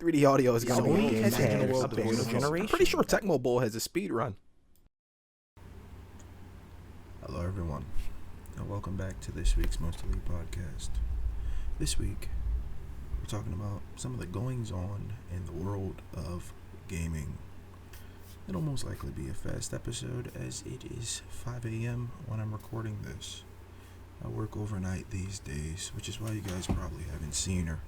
3D audio is going to be a game has changer in the had world a of video best games. I'm generation. pretty sure Tecmo Bowl has a speed run. Hello everyone, and welcome back to this week's Most Elite Podcast. This week, we're talking about some of the goings-on in the world of gaming. It'll most likely be a fast episode as it is 5 a.m. when I'm recording this. I work overnight these days, which is why you guys probably haven't seen or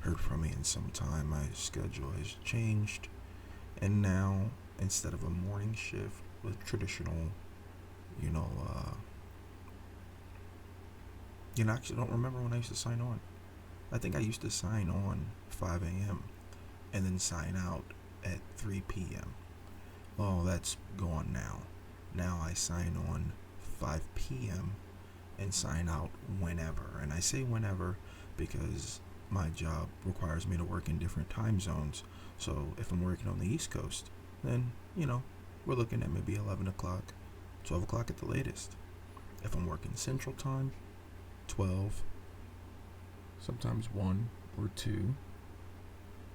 heard from me in some time. My schedule has changed, and now, instead of a morning shift with traditional, I actually don't remember when I used to sign on. I think I used to sign on 5 a.m. and then sign out at 3 p.m. Well, that's gone now. Now I sign on 5 p.m. and sign out whenever. And I say whenever because my job requires me to work in different time zones. So if I'm working on the East Coast, then, we're looking at maybe 11 o'clock, 12 o'clock at the latest. If I'm working Central Time, 12, sometimes 1 or 2.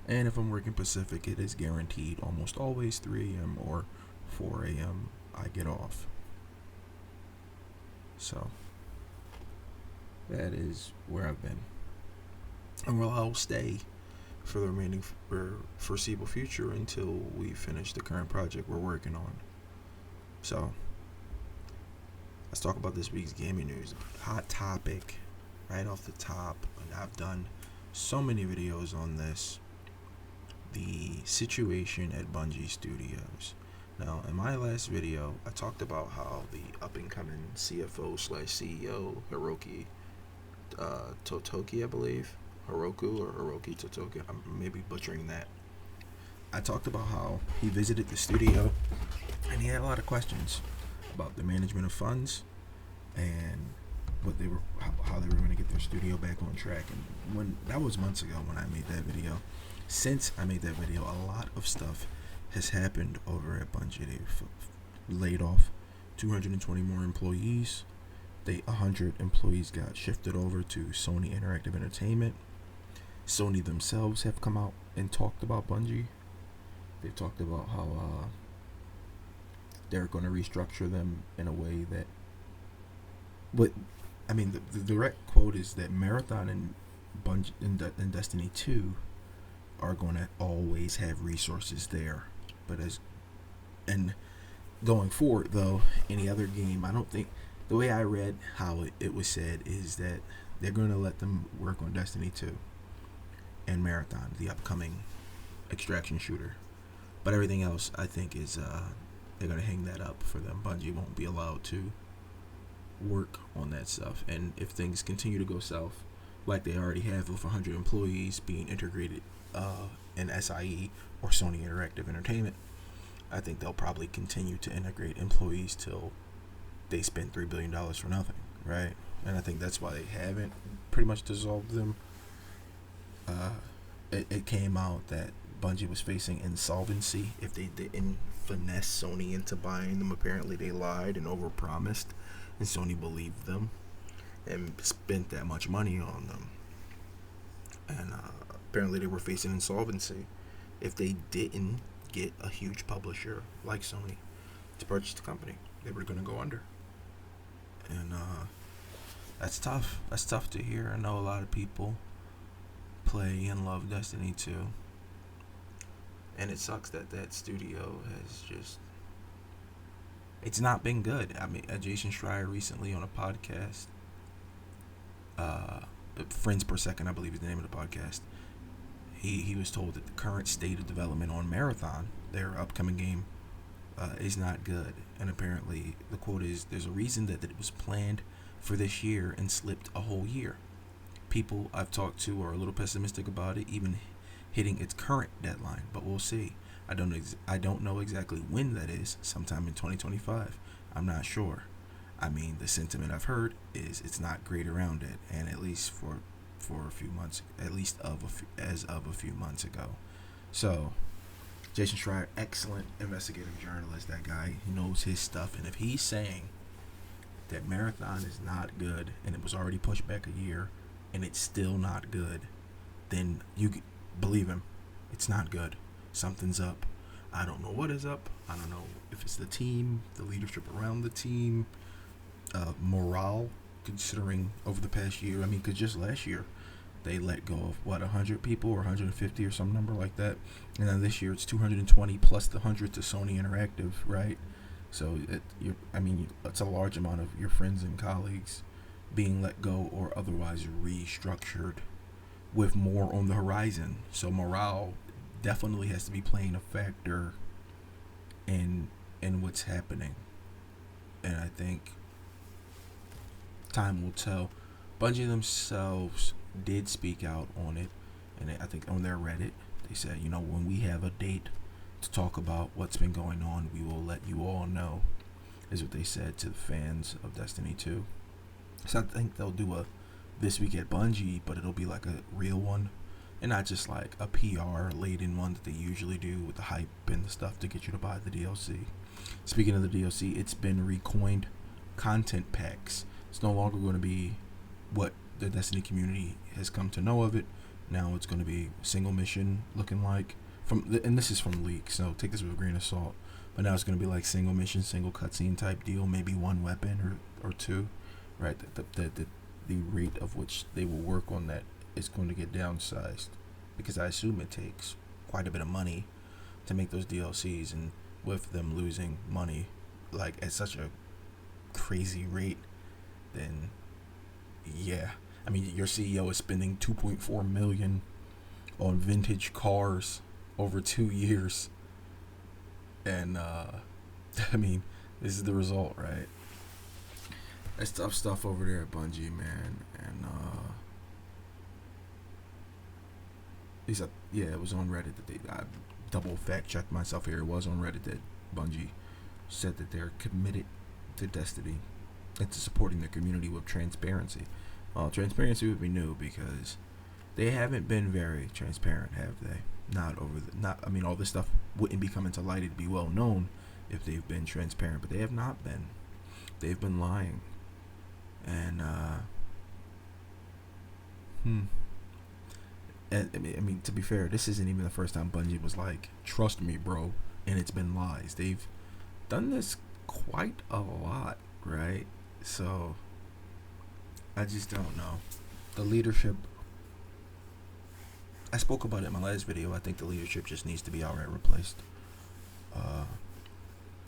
And if I'm working Pacific, it is guaranteed almost always 3 a.m. or 4 a.m. I get off. So that is where I've been. And where I'll stay for the remaining foreseeable future until we finish the current project we're working on. So let's talk about this week's gaming news. Hot topic right off the top, and I've done so many videos on this. The situation at Bungie Studios. Now, in my last video, I talked about how the up-and-coming CFO/CEO, Hiroki Totoki, I believe, Hiroki Totoki, I'm maybe butchering that. I talked about how he visited the studio, and he had a lot of questions about the management of funds and how they were going to get their studio back on track. And when that was months ago when I made that video. Since I made that video, a lot of stuff has happened over at Bungie. They've laid off 220 more employees. 100 employees got shifted over to Sony Interactive Entertainment. Sony themselves have come out and talked about Bungie. They've talked about how they're going to restructure them in a way that... the direct quote is that Marathon and Bungie and Destiny 2 are going to always have resources there, and going forward though, any other game, I don't think, the way I read how it was said is that they're going to let them work on Destiny 2 and Marathon, the upcoming extraction shooter, but everything else I think is they're going to hang that up for them. Bungie won't be allowed to work on that stuff, and if things continue to go south like they already have with 100 employees being integrated in SIE or Sony Interactive Entertainment, I think they'll probably continue to integrate employees till they spend $3 billion for nothing, right? And I think that's why they haven't pretty much dissolved them. It came out that Bungie was facing insolvency if they didn't finesse Sony into buying them. Apparently they lied and overpromised, and Sony believed them and spent that much money on them. And apparently they were facing insolvency if they didn't get a huge publisher like Sony to purchase the company. They were going to go under. And that's tough. That's tough to hear. I know a lot of people play and love Destiny 2. And it sucks that studio has just... It's not been good. I mean, Jason Schreier recently on a podcast, Friends Per Second, I believe is the name of the podcast, he was told that the current state of development on Marathon, their upcoming game, is not good. And apparently the quote is, there's a reason that it was planned for this year and slipped a whole year. People I've talked to are a little pessimistic about it even hitting its current deadline, but we'll see. I don't know exactly when that is, sometime in 2025. I'm not sure. I mean, the sentiment I've heard is it's not great around it, and at least for a few months, as of a few months ago. So, Jason Schreier, excellent investigative journalist. That guy, he knows his stuff, and if he's saying that Marathon is not good, and it was already pushed back a year, and it's still not good, then you believe him. It's not good. Something's up. I don't know what is up. I don't know if it's the team, the leadership around the team, morale, considering over the past year. I mean, because just last year, they let go of, 100 people or 150 or some number like that. And then this year, it's 220 plus the 100 to Sony Interactive, right? So, it's a large amount of your friends and colleagues being let go or otherwise restructured with more on the horizon. So morale definitely has to be playing a factor in what's happening. And I think time will tell. Bungie themselves did speak out on it, and I think on their Reddit they said, when we have a date to talk about what's been going on, we will let you all know, is what they said to the fans of Destiny 2. So I think they'll do a This Week at Bungie, but it'll be like a real one and not just like a PR laden one that they usually do with the hype and the stuff to get you to buy the DLC. Speaking of the DLC, it's been recoined content packs. It's no longer going to be what the Destiny community has come to know of it. Now it's going to be single mission looking like, and this is from leaks, so take this with a grain of salt. But now it's going to be like single mission, single cutscene type deal, maybe one weapon or two, right? The rate of which they will work on that is going to get downsized, because I assume it takes quite a bit of money to make those DLCs, and with them losing money like at such a crazy rate, then yeah, I mean, your CEO is spending $2.4 million on vintage cars over 2 years, and I mean, this is the result, right? That's tough stuff over there at Bungie, man. And it was on Reddit that I double fact checked myself here. It was on Reddit that Bungie said that they're committed to Destiny and to supporting their community with transparency. Well, transparency would be new because they haven't been very transparent, have they? All this stuff wouldn't be coming to light. It'd be well known if they've been transparent, but they have not been. They've been lying. And to be fair, this isn't even the first time Bungie was like, trust me, bro, and it's been lies. They've done this quite a lot, right? So I just don't know. The leadership, I spoke about it in my last video. I think the leadership just needs to be outright replaced.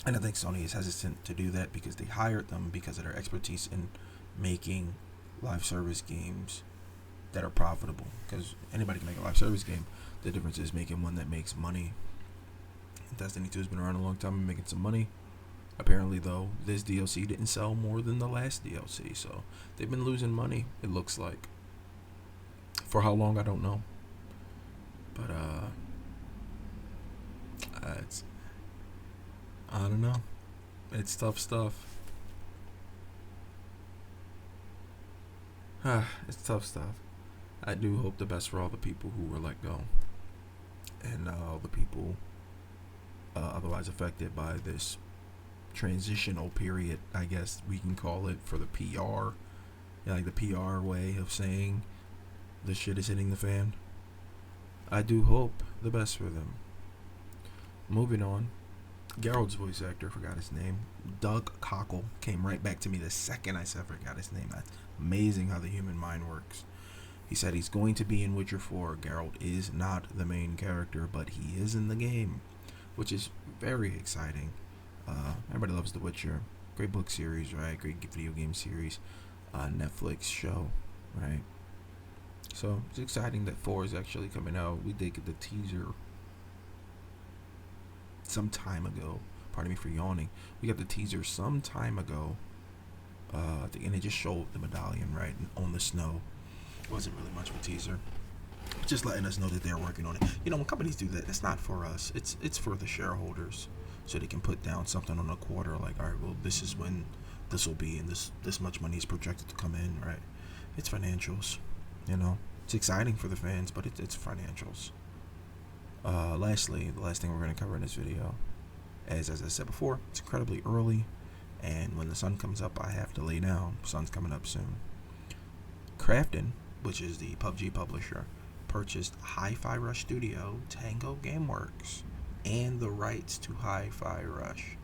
And I think Sony is hesitant to do that because they hired them because of their expertise in making live service games that are profitable. Because anybody can make a live service game. The difference is making one that makes money. Destiny 2 has been around a long time and making some money. Apparently, though, this DLC didn't sell more than the last DLC, so they've been losing money, it looks like. For how long, I don't know. But I don't know. It's tough stuff. It's tough stuff. I do hope the best for all the people who were let go, and all the people otherwise affected by this transitional period, I guess we can call it, for the PR. Yeah, like the PR way of saying the shit is hitting the fan. I do hope the best for them. Moving on. Geralt's voice actor, forgot his name, Doug Cockle, came right back to me the second I said forgot his name. That's amazing how the human mind works. He said he's going to be in Witcher 4. Geralt is not the main character, but he is in the game, which is very exciting. Everybody loves The Witcher. Great book series, right? Great video game series. Netflix show, right? So it's exciting that 4 is actually coming out. We did get the teaser some time ago. Pardon me for yawning. We got the teaser some time ago. And it just showed the medallion, right, on the snow. It wasn't really much of a teaser. Just letting us know that they're working on it. You know, when companies do that, it's not for us. It's for the shareholders, so they can put down something on a quarter, like, all right, well, this is when this will be, and this much money is projected to come in, right? It's financials, you know. It's exciting for the fans, but it's financials. Lastly, the last thing we're going to cover in this video, as I said before, it's incredibly early, and when the sun comes up, I have to lay down. Sun's coming up soon. Crafton, which is the PUBG publisher, purchased Hi-Fi Rush Studio, Tango Gameworks, and the rights to Hi-Fi Rush.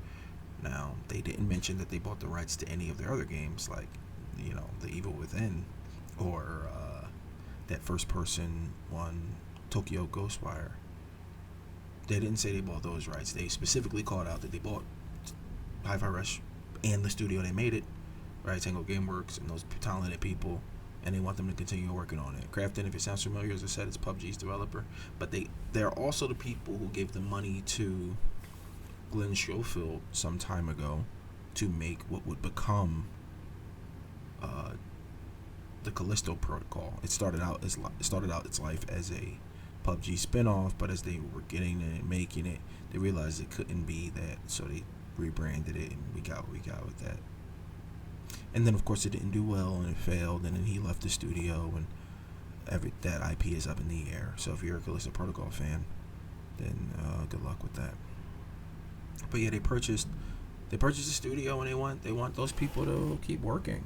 Now, they didn't mention that they bought the rights to any of their other games, like, The Evil Within, or that first-person one, Tokyo Ghostwire. They didn't say they bought those rights. They specifically called out that they bought Hi-Fi Rush and the studio they made it, right? Tango Gameworks and those talented people, and they want them to continue working on it. Crafton, if it sounds familiar, as I said, it's PUBG's developer, but they're also the people who gave the money to Glenn Schofield some time ago to make what would become the Callisto Protocol. It started out its life as a PUBG spinoff, but as they were getting it and making it, they realized it couldn't be that, so they rebranded it, and we got what we got with that. And then, of course, it didn't do well, and it failed, and then he left the studio, and that IP is up in the air. So if you're a Callisto Protocol fan, then good luck with that. But yeah, they purchased the studio, and they want those people to keep working.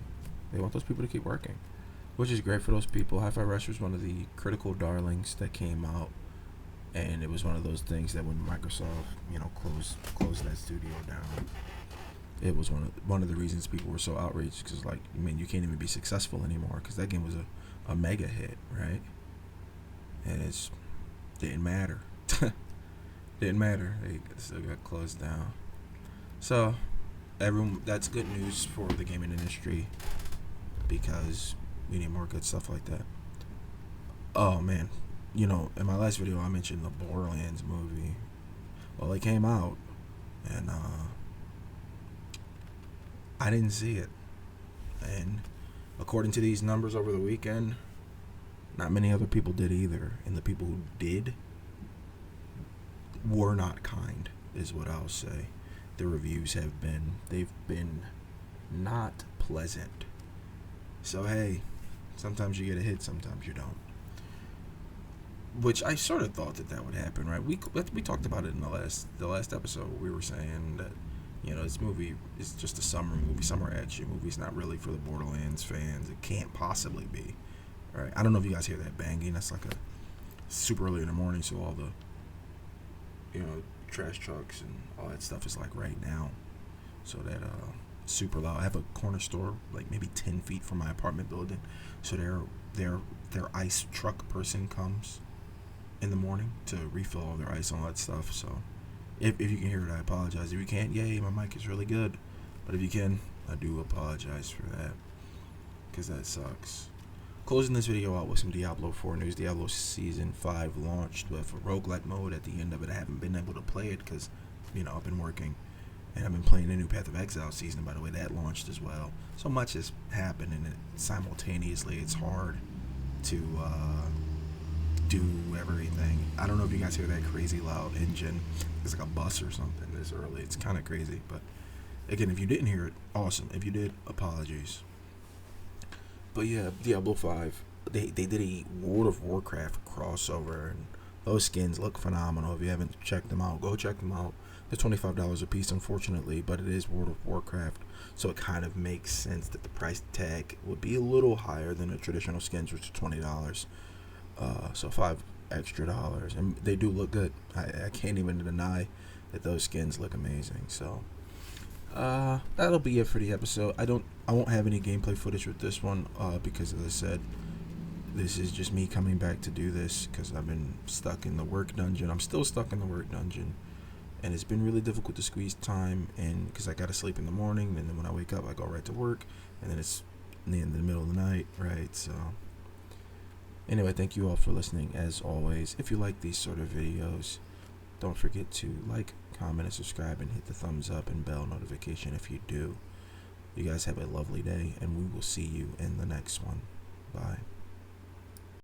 Which is great for those people. Hi-Fi Rush was one of the critical darlings that came out, and it was one of those things that when Microsoft, closed that studio down, it was one of the reasons people were so outraged, because you can't even be successful anymore, because that game was a mega hit, right? And it didn't matter. They still got closed down. So that's good news for the gaming industry, because we need more good stuff like that. Oh man, in my last video I mentioned the Borderlands movie. Well, it came out, and I didn't see it. And according to these numbers over the weekend, not many other people did either. And the people who did were not kind, is what I'll say. The reviews they've been not pleasant. So hey, sometimes you get a hit, sometimes you don't. Which I sort of thought that would happen, right? We talked about it in the last episode. We were saying that this movie is just a summer movie, summer action movie. It's not really for the Borderlands fans. It can't possibly be, right? I don't know if you guys hear that banging. That's like a super early in the morning, so all the trash trucks and all that stuff is like right now. So that super loud. I have a corner store like maybe 10 feet from my apartment building, so their ice truck person comes in the morning to refill all their ice and all that stuff. So if you can hear it, I apologize. If you can't, yay, my mic is really good. But if you can, I do apologize for that, because that sucks. Closing this video out with some Diablo 4 news. Diablo Season 5 launched with a roguelike mode at the end of it. I haven't been able to play it because, I've been working. And I've been playing the new Path of Exile season, by the way. That launched as well. So much has happened, and simultaneously it's hard to do everything. I don't know if you guys hear that crazy loud engine. It's like a bus or something this early. It's kind of crazy. But again, if you didn't hear it, awesome. If you did, apologies. But yeah, Diablo 5, they did a World of Warcraft crossover, and those skins look phenomenal. If you haven't checked them out, go check them out. They're $25 a piece, unfortunately, but it is World of Warcraft, so it kind of makes sense that the price tag would be a little higher than the traditional skins, which are $20. So $5 extra, and they do look good. I can't even deny that those skins look amazing. So that'll be it for the episode. I won't have any gameplay footage with this one because, as I said, this is just me coming back to do this because I've been stuck in the work dungeon. I'm still stuck in the work dungeon, and it's been really difficult to squeeze time in because I gotta sleep in the morning, and then when I wake up I go right to work, and then it's in the middle of the night, right? So anyway, thank you all for listening. As always, if you like these sort of videos, don't forget to like, comment, and subscribe, and hit the thumbs up and bell notification if you do. You guys have a lovely day, and we will see you in the next one. Bye.